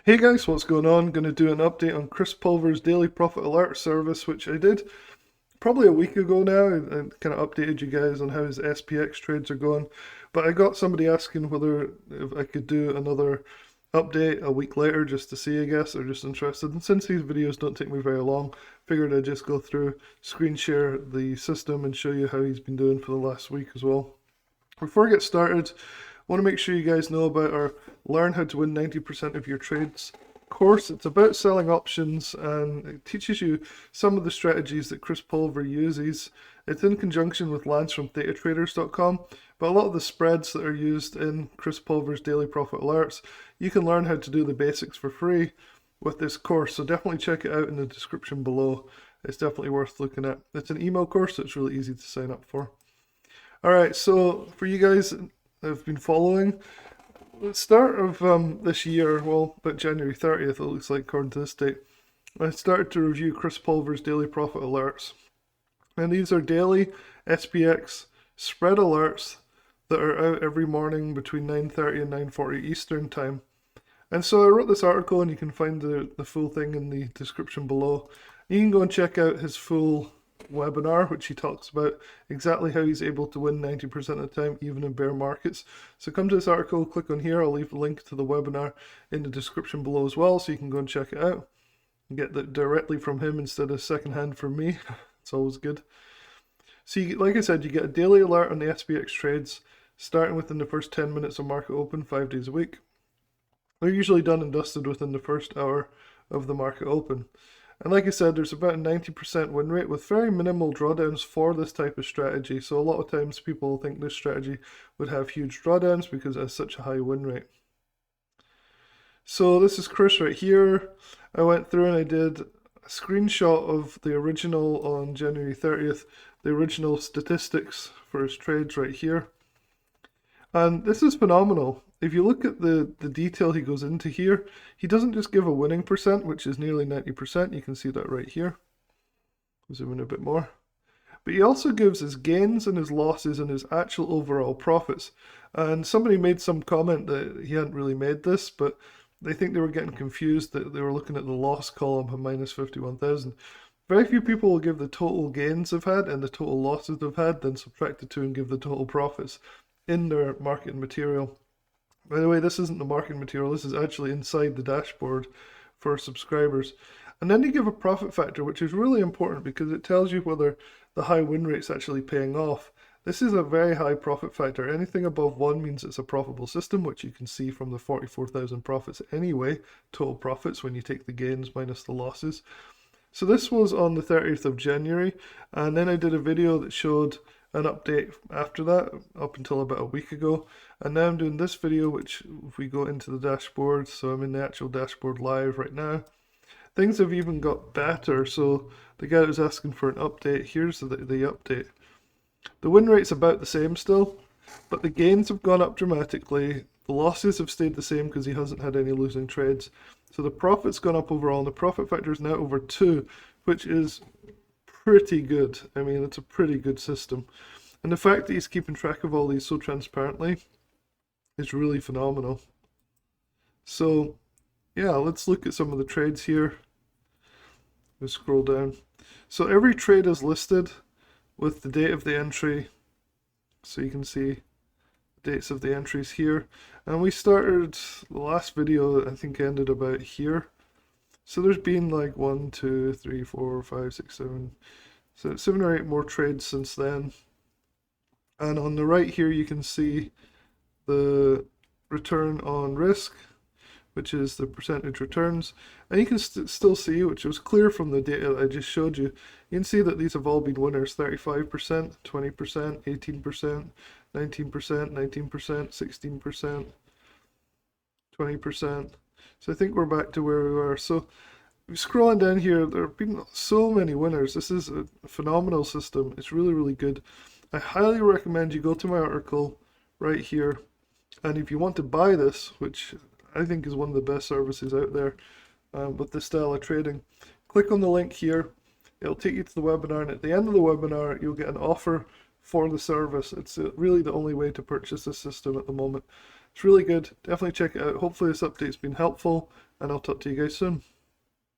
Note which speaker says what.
Speaker 1: Hey guys, what's going on? Going to do an update on Chris Pulver's daily profit alert service, which I did probably a week ago now. I kind of updated you guys on how his SPX trades are going, but I got somebody asking whether if I could do another update a week later just to see, I guess. They're just interested. And since these videos don't take me very long, figured I'd just go through, screen share the system and show you how he's been doing for the last week as well. Before I get started, I want to make sure you guys know about our Learn How to Win 90% of Your Trades course. It's about selling options and it teaches you some of the strategies that Chris Pulver uses. It's in conjunction with Lance from thetatraders.com, but a lot of the spreads that are used in Chris Pulver's daily profit alerts, you can learn how to do the basics for free with this course. So definitely check it out in the description below. It's definitely worth looking at. It's an email course, so it's really easy to sign up for. Alright, so for you guys that have been following, the start of this year, well, about January 30th, it looks like, according to this date, I started to review Chris Pulver's daily profit alerts. And these are daily SPX spread alerts that are out every morning between 9:30 and 9:40 Eastern Time. And so I wrote this article, and you can find the full thing in the description below. You can go and check out his full webinar, which he talks about exactly how he's able to win 90% of the time, even in bear markets. So come to this article, click on here. I'll leave a link to the webinar in the description below as well, so you can go and check it out and get that directly from him instead of secondhand from me. It's always good. So like I said, you get a daily alert on the SPX trades starting within the first 10 minutes of market open 5 days a week. They're usually done and dusted within the first hour of the market open. And like I said, there's about a 90% win rate with very minimal drawdowns for this type of strategy. So a lot of times people think this strategy would have huge drawdowns because it has such a high win rate. So this is Chris right here. I went through and I did a screenshot of the original on January 30th, the original statistics for his trades right here. And this is phenomenal. If you look at the detail he goes into here, he doesn't just give a winning percent, which is nearly 90%. You can see that right here. Zoom in a bit more. But he also gives his gains and his losses and his actual overall profits. And somebody made some comment that he hadn't really made this, but they think they were getting confused that they were looking at the loss column of minus 51,000. Very few people will give the total gains they've had and the total losses they've had, then subtract the two and give the total profits in their marketing material. By the way, this isn't the marketing material, this is actually inside the dashboard for subscribers. And then you give a profit factor, which is really important because it tells you whether the high win rate's actually paying off. This is a very high profit factor. Anything above 1 means it's a profitable system, which you can see from the 44,000 profits anyway, total profits when you take the gains minus the losses. So this was on the 30th of January, and then I did a video that showed an update after that, up until about a week ago. And now I'm doing this video, which if we go into the dashboard, so I'm in the actual dashboard live right now. Things have even got better, so the guy that was asking for an update, here's the update. The win rate's about the same still, but the gains have gone up dramatically. The losses have stayed the same because he hasn't had any losing trades. So the profit's gone up overall, and the profit factor is now over 2, which is pretty good. I mean, it's a pretty good system. And the fact that he's keeping track of all these so transparently is really phenomenal. So, yeah, let's look at some of the trades here. Let's scroll down. So every trade is listed with the date of the entry. So you can see the dates of the entries here. And we started, the last video I think ended about here. So there's been like 1, 2, 3, 4, 5, 6, 7, so 7 or 8 more trades since then. And on the right here you can see the return on risk, which is the percentage returns. And you can still see, which was clear from the data that I just showed you, you can see that these have all been winners: 35%, 20%, 18%, 19%, 19%, 16%, 20%. So I think we're back to where we were. So scrolling down here, there have been so many winners. This is a phenomenal system. It's really, really good. I highly recommend you go to my article right here. And if you want to buy this, which I think is one of the best services out there with this style of trading, click on the link here. It'll take you to the webinar. And at the end of the webinar, you'll get an offer for the service. It's really the only way to purchase this system at the moment. It's really good. Definitely check it out. Hopefully this update's been helpful, and I'll talk to you guys soon.